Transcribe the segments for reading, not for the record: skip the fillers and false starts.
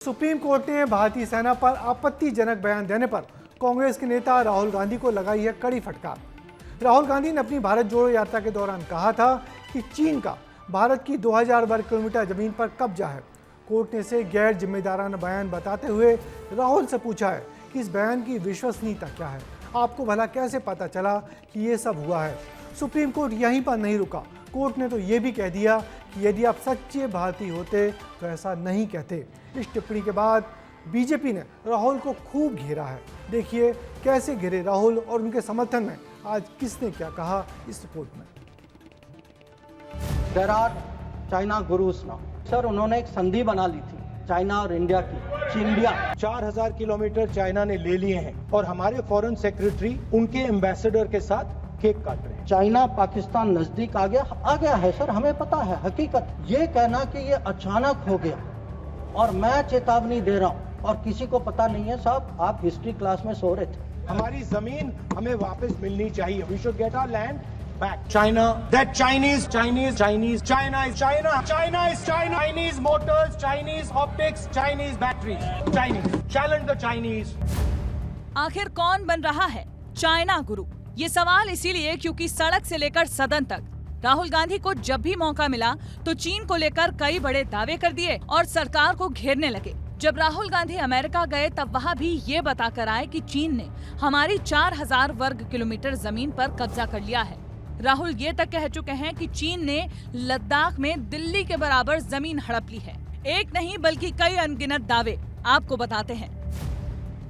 Supreme court ने भारतीय सेना पर आपत्तिजनक बयान देने पर कांग्रेस के नेता राहुल गांधी को लगाई है कड़ी फटकार। राहुल गांधी ने अपनी भारत जोड़ो यात्रा के दौरान कहा था कि चीन का भारत की 2000 वर्ग किलोमीटर जमीन पर कब्जा है। कोर्ट ने इसे गैर जिम्मेदाराना बयान बताते हुए राहुल से पूछा है कि इस बयान की विश्वसनीयता क्या है, आपको भला कैसे पता चला कि ये सब हुआ है। सुप्रीम कोर्ट यहीं पर नहीं रुका, कोर्ट ने तो ये भी कह दिया कि यदि आप सच्चे भारतीय होते तो ऐसा नहीं कहते। इस टिप्पणी के बाद बीजेपी ने राहुल को खूब घेरा है। देखिए कैसे घिरे राहुल और उनके समर्थन में आज किसने क्या कहा इस रिपोर्ट में। There are China gurus now. Sir उन्होंने एक संधि बना ली थी चाइना और इंडिया की, चिंडिया। 4000 किलोमीटर चाइना ने ले लिए हैं और हमारे फॉरेन सेक्रेटरी उनके एम्बेसडर के साथ केक काट रहे हैं। चाइना पाकिस्तान नजदीक आ गया है सर, हमें पता है हकीकत। ये कहना कि ये अचानक हो गया और मैं चेतावनी दे रहा हूँ और किसी को पता नहीं है, साहब आप हिस्ट्री क्लास में सो रहे थे। हमारी जमीन हमें वापस मिलनी चाहिए। We should get our land back. China, that Chinese, China is China, China is China, Chinese motors, Chinese optics, Chinese batteries, Chinese. Challenge the Chinese. आखिर कौन बन रहा है चाइना गुरु? ये सवाल इसीलिए क्योंकि सड़क से लेकर सदन तक राहुल गांधी को जब भी मौका मिला तो चीन को लेकर कई बड़े दावे कर दिए और सरकार को घेरने लगे। जब राहुल गांधी अमेरिका गए तब वहां भी ये बताकर आए कि चीन ने हमारी 4000 वर्ग किलोमीटर जमीन पर कब्जा कर लिया है। राहुल ये तक कह चुके हैं कि चीन ने लद्दाख में दिल्ली के बराबर जमीन हड़प ली है। एक नहीं बल्कि कई अनगिनत दावे आपको बताते हैं।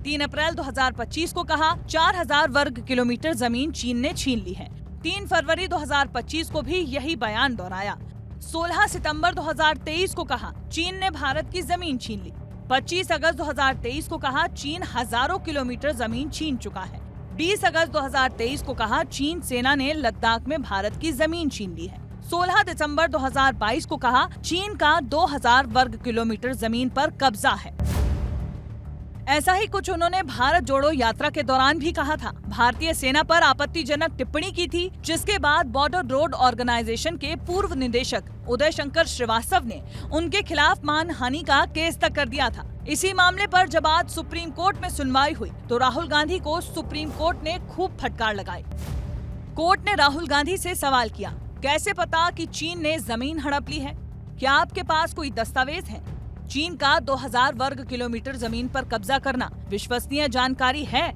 3 अप्रैल 2025 को कहा 4000 वर्ग किलोमीटर जमीन चीन ने छीन ली है। 3 फरवरी 2025 को भी यही बयान दोहराया। 16 सितंबर 2023 को कहा चीन ने भारत की जमीन छीन ली। 25 अगस्त 2023 को कहा चीन हजारों किलोमीटर जमीन छीन चुका है। 20 अगस्त 2023 को कहा चीन सेना ने लद्दाख में भारत की जमीन छीन ली है। 16 दिसंबर 2022 को कहा चीन का 2000 वर्ग किलोमीटर जमीन पर कब्जा है। ऐसा ही कुछ उन्होंने भारत जोड़ो यात्रा के दौरान भी कहा था। भारतीय सेना पर आपत्तिजनक टिप्पणी की थी, जिसके बाद बॉर्डर रोड ऑर्गेनाइजेशन के पूर्व निदेशक उदय शंकर श्रीवास्तव ने उनके खिलाफ मानहानि का केस तक कर दिया था। इसी मामले पर जब आज सुप्रीम कोर्ट में सुनवाई हुई तो राहुल गांधी को सुप्रीम कोर्ट ने खूब फटकार लगाई। कोर्ट ने राहुल गांधी से सवाल किया, कैसे पता कि चीन ने जमीन हड़प ली है? क्या आपके पास कोई दस्तावेज है? चीन का 2000 वर्ग किलोमीटर जमीन पर कब्जा करना विश्वसनीय जानकारी है?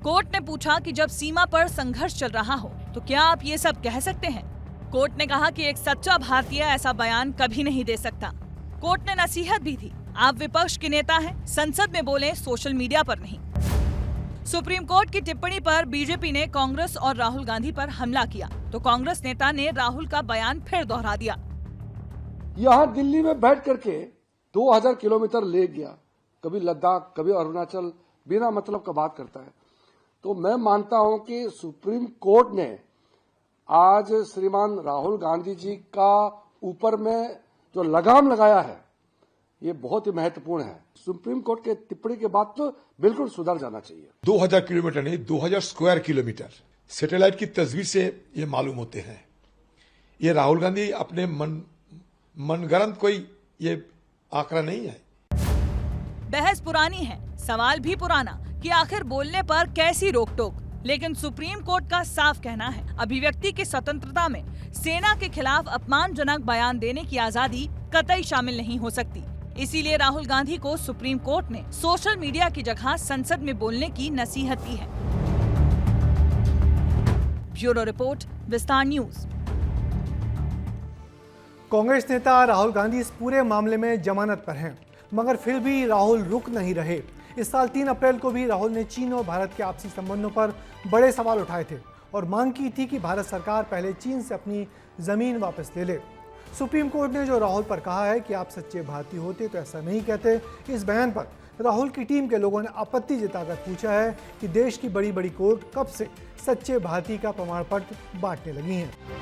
कोर्ट ने पूछा कि जब सीमा पर संघर्ष चल रहा हो तो क्या आप ये सब कह सकते हैं? कोर्ट ने कहा कि एक सच्चा भारतीय ऐसा बयान कभी नहीं दे सकता। कोर्ट ने नसीहत भी दी, आप विपक्ष के नेता हैं, संसद में बोलें, सोशल मीडिया पर नहीं। सुप्रीम कोर्ट की टिप्पणी पर बीजेपी ने कांग्रेस और राहुल गांधी पर हमला किया तो कांग्रेस नेता ने राहुल का बयान फिर दोहरा दिया। यहाँ दिल्ली में बैठ करके 2000 किलोमीटर ले गया, कभी लद्दाख कभी अरुणाचल, बिना मतलब का बात करता है। तो मैं मानता हूं कि सुप्रीम कोर्ट ने आज श्रीमान राहुल गांधी जी का ऊपर में जो लगाम लगाया है ये बहुत ही महत्वपूर्ण है। सुप्रीम कोर्ट के टिप्पणी के बाद तो बिल्कुल सुधर जाना चाहिए। 2000 किलोमीटर नहीं, 2000 स्क्वायर किलोमीटर सैटेलाइट की तस्वीर से ये मालूम होते हैं। ये राहुल गांधी अपने मनगढ़ंत कोई ये आंकड़ा नहीं है। बहस पुरानी है, सवाल भी पुराना कि आखिर बोलने पर कैसी रोक टोक। लेकिन सुप्रीम कोर्ट का साफ कहना है, अभिव्यक्ति की स्वतंत्रता में सेना के खिलाफ अपमानजनक बयान देने की आजादी कतई शामिल नहीं हो सकती। इसीलिए राहुल गांधी को सुप्रीम कोर्ट ने सोशल मीडिया की जगह संसद में बोलने की नसीहत दी है। ब्यूरो रिपोर्ट, विस्तार न्यूज। कांग्रेस नेता राहुल गांधी इस पूरे मामले में जमानत पर हैं, मगर फिर भी राहुल रुक नहीं रहे। इस साल 3 अप्रैल को भी राहुल ने चीन और भारत के आपसी संबंधों पर बड़े सवाल उठाए थे और मांग की थी कि भारत सरकार पहले चीन से अपनी जमीन वापस ले ले। सुप्रीम कोर्ट ने जो राहुल पर कहा है कि आप सच्चे भारतीय होते तो ऐसा नहीं कहते, इस बयान पर राहुल की टीम के लोगों ने आपत्ति जताकर पूछा है कि देश की बड़ी बड़ी कोर्ट कब से सच्चे भारतीय का प्रमाण पत्र बांटने लगी हैं।